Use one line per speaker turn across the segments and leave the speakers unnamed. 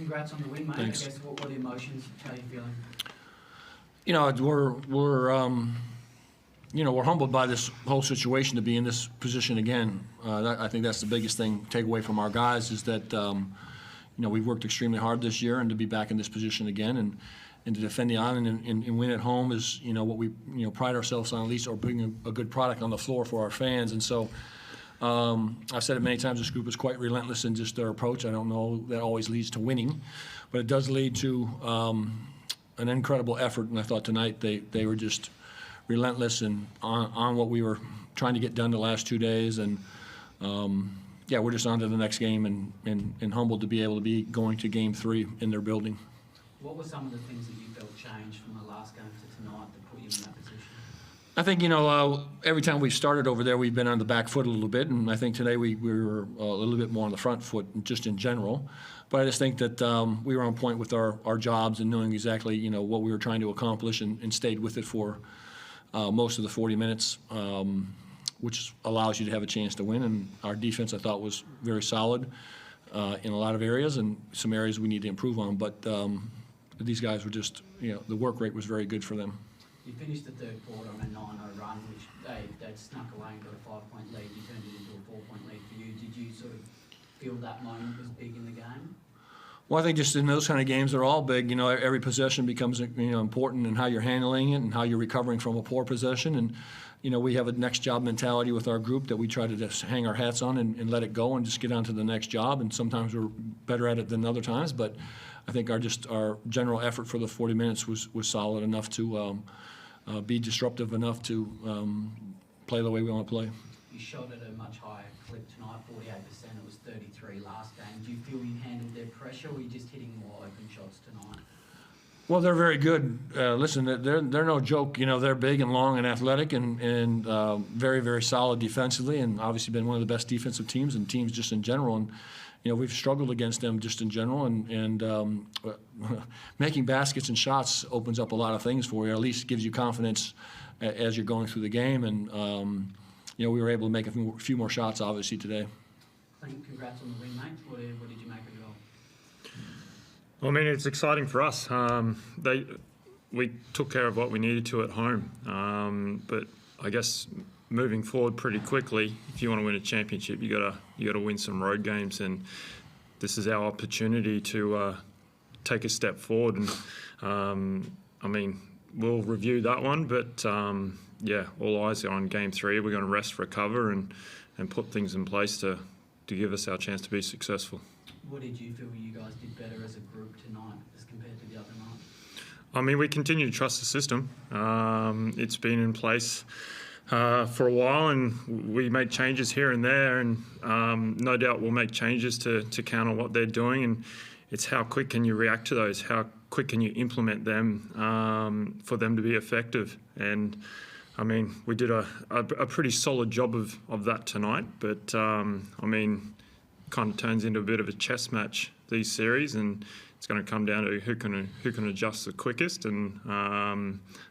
Congrats on the win, mate.
Thanks.
I guess what are the emotions? How are you feeling?
You know, we're humbled by this whole situation to be in this position again. I think that's the biggest thing take away from our guys is that we've worked extremely hard this year, and to be back in this position again and to defend the island and win at home is what we pride ourselves on, at least, or bring a good product on the floor for our fans. And so I've said it many times, this group is quite relentless in just their approach. I don't know that always leads to winning, but it does lead to an incredible effort. And I thought tonight they were just relentless and on what we were trying to get done the last 2 days. And we're just on to the next game and humbled to be able to be going to Game 3 in their building.
What were some of the things that you felt changed from the last game to tonight that put you in that position?
I think, every time we've started over there, we've been on the back foot a little bit, and I think today we were a little bit more on the front foot just in general. But I just think that we were on point with our jobs and knowing exactly, what we were trying to accomplish and stayed with it for most of the 40 minutes, which allows you to have a chance to win. And our defense, I thought, was very solid in a lot of areas, and some areas we need to improve on. But these guys were just, the work rate was very good for them.
You finished the third quarter on a 9-0 run, which they'd snuck away and got a 5-point lead. You turned it into a 4-point lead for you. Did you sort of feel that moment was big in the game?
Well, I think just in those kind of games, they're all big. Every possession becomes important in how you're handling it and how you're recovering from a poor possession. And we have a next job mentality with our group that we try to just hang our hats on and let it go and just get on to the next job. And sometimes we're better at it than other times, but I think our general effort for the 40 minutes was solid enough to be disruptive enough to play the way we want to play.
You shot at a much higher clip tonight, 48%. It was 33 last game. Do you feel you handled their pressure, or were you just hitting more open shots tonight?
Well, they're very good. Listen, they're no joke. They're big and long and athletic and very, very solid defensively, and obviously been one of the best defensive teams and teams just in general. And we've struggled against them just in general, and making baskets and shots opens up a lot of things for you, or at least gives you confidence as you're going through the game. And we were able to make a few more shots, obviously, today.
Clint, congrats on the win, mate. What did you make of it all?
Well, I mean, it's exciting for us. We took care of what we needed to at home, but I guess moving forward pretty quickly, if you want to win a championship, you gotta win some road games, and this is our opportunity to take a step forward. And I mean, we'll review that one, but all eyes are on Game 3. We're going to rest, recover, and put things in place to give us our chance to be successful.
What did you feel you guys did better as a group tonight as compared to the other night?
I mean, we continue to trust the system. It's been in place for a while, and we make changes here and there, and no doubt we'll make changes to counter what they're doing. And it's how quick can you react to those? How quick can you implement them for them to be effective? And I mean, we did a pretty solid job of that tonight, but I mean, kind of turns into a bit of a chess match, these series, and it's going to come down to who can adjust the quickest and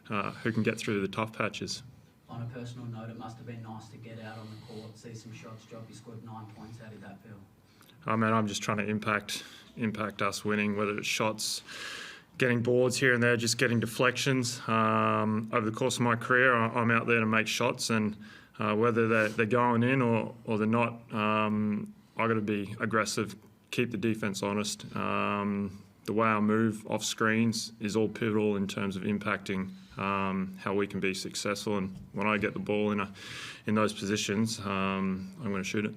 who can get through the tough patches.
On a personal note, it must have been nice to get out on the court, see some shots drop. You scored 9 points. How did that feel?
I mean, I'm just trying to impact us winning, whether it's shots, getting boards here and there, just getting deflections. Over the course of my career, I'm out there to make shots, and whether they're going in or they're not, I got to be aggressive, keep the defense honest. The way I move off screens is all pivotal in terms of impacting how we can be successful. And when I get the ball in those positions, I'm going to shoot it.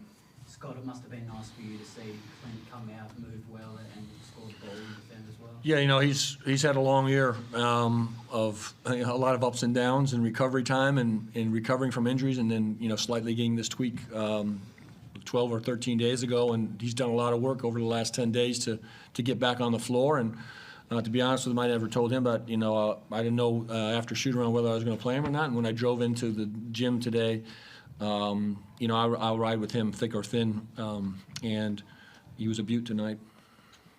Scott, it must have been nice for you to see Clint come out, move well, and score the ball and defend as well.
Yeah, he's had a long year of a lot of ups and downs in recovery time and recovering from injuries, and then slightly getting this tweak 12 or 13 days ago, and he's done a lot of work over the last 10 days to get back on the floor. And to be honest with him, I never told him, but I didn't know after shoot-around whether I was going to play him or not. And when I drove into the gym today, I'll ride with him thick or thin, and he was a beaut tonight.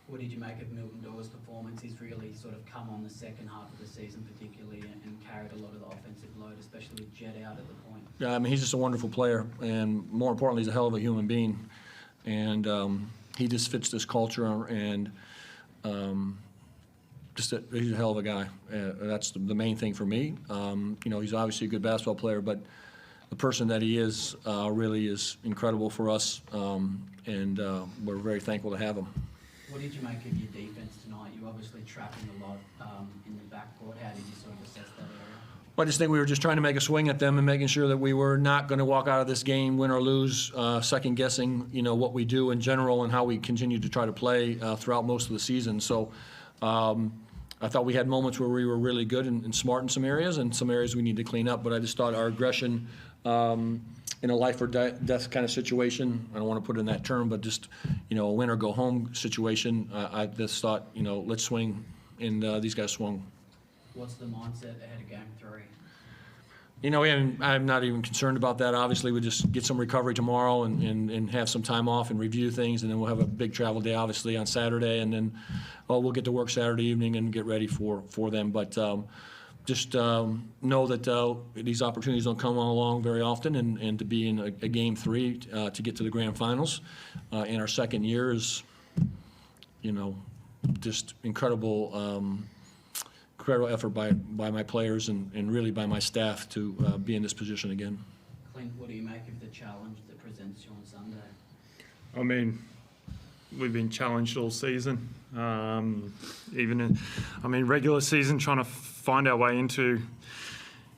What did you make of Milton Doyle's performance? He's really sort of come on the second half of the season particularly and carried a lot of the offensive load, especially with Jet out at the point.
Yeah, I mean, he's just a wonderful player, and more importantly, he's a hell of a human being. And he just fits this culture, and he's a hell of a guy. That's the main thing for me. He's obviously a good basketball player, but the person that he is really is incredible for us, and we're very thankful to have him.
What did you make of your defense tonight? You're obviously trapping a lot in the backcourt. How did you sort of assess that area?
Well, I just think we were just trying to make a swing at them and making sure that we were not going to walk out of this game, win or lose, second guessing, what we do in general and how we continue to try to play throughout most of the season. So I thought we had moments where we were really good and smart in some areas, and some areas we need to clean up. But I just thought our aggression in a life or death kind of situation, I don't want to put it in that term, but just, a win or go home situation, I just thought, let's swing, and these guys swung.
What's the mindset ahead of Game 3?
I'm not even concerned about that. Obviously, we just get some recovery tomorrow and have some time off and review things, and then we'll have a big travel day, obviously, on Saturday, and then we'll get to work Saturday evening and get ready for them. But just know that these opportunities don't come along very often, and to be in a Game 3 to get to the grand finals in our second year is, just incredible effort by my players and really by my staff to be in this position again.
Clint, what do you make of the challenge that presents you on Sunday?
I mean, we've been challenged all season. Even in regular season, trying to find our way into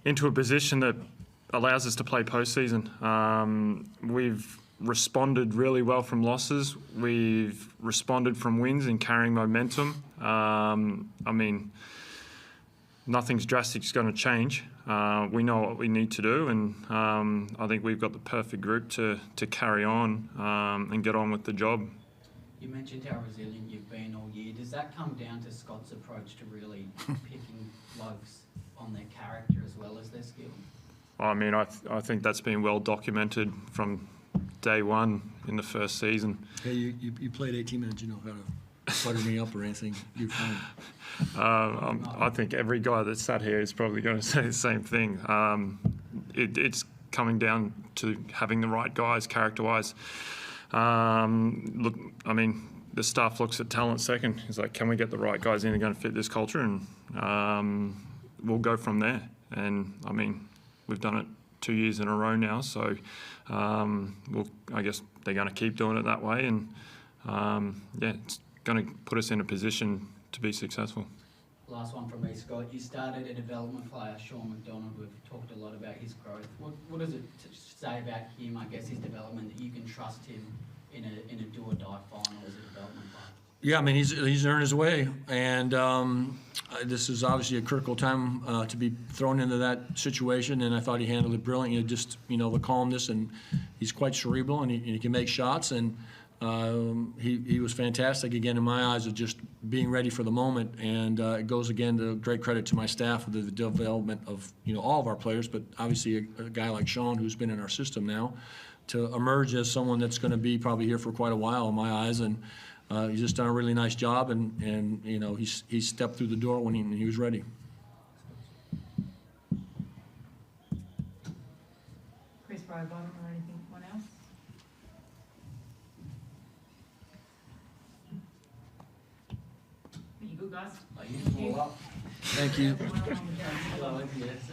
a position that allows us to play postseason. We've responded really well from losses. We've responded from wins in carrying momentum. Nothing's drastic is going to change. We know what we need to do, and I think we've got the perfect group to carry on and get on with the job.
You mentioned how resilient you've been all year. Does that come down to Scott's approach to really picking blokes on their character as well as their skill?
I think that's been well documented from day one in the first season.
Hey, you played 18 minutes, you know how to butter me up or anything. You're fine.
I think every guy that sat here is probably going to say the same thing. It's coming down to having the right guys character-wise. The staff looks at talent second. It's like, can we get the right guys in who are going to fit this culture? And we'll go from there. And, we've done it 2 years in a row now, so I guess they're going to keep doing it that way. And, it's going to put us in a position to be successful.
Last one from me, Scott. You started a development player, Sean McDonald. We've talked a lot about his growth. What does it say about him, I guess, his development, that you can trust him in a do-or-die final as a development player? Yeah,
he's earned his way, and this is obviously a critical time to be thrown into that situation, and I thought he handled it brilliantly. The calmness, and he's quite cerebral, and he can make shots, and he was fantastic again in my eyes of just being ready for the moment, and it goes again to great credit to my staff for the development of all of our players, but obviously a guy like Sean, who's been in our system now, to emerge as someone that's going to be probably here for quite a while in my eyes, and he's just done a really nice job, and he stepped through the door when he was ready.
Chris Brobottom or anything else? You good, guys?
You can pull up.
Thank you.
Hello, yes.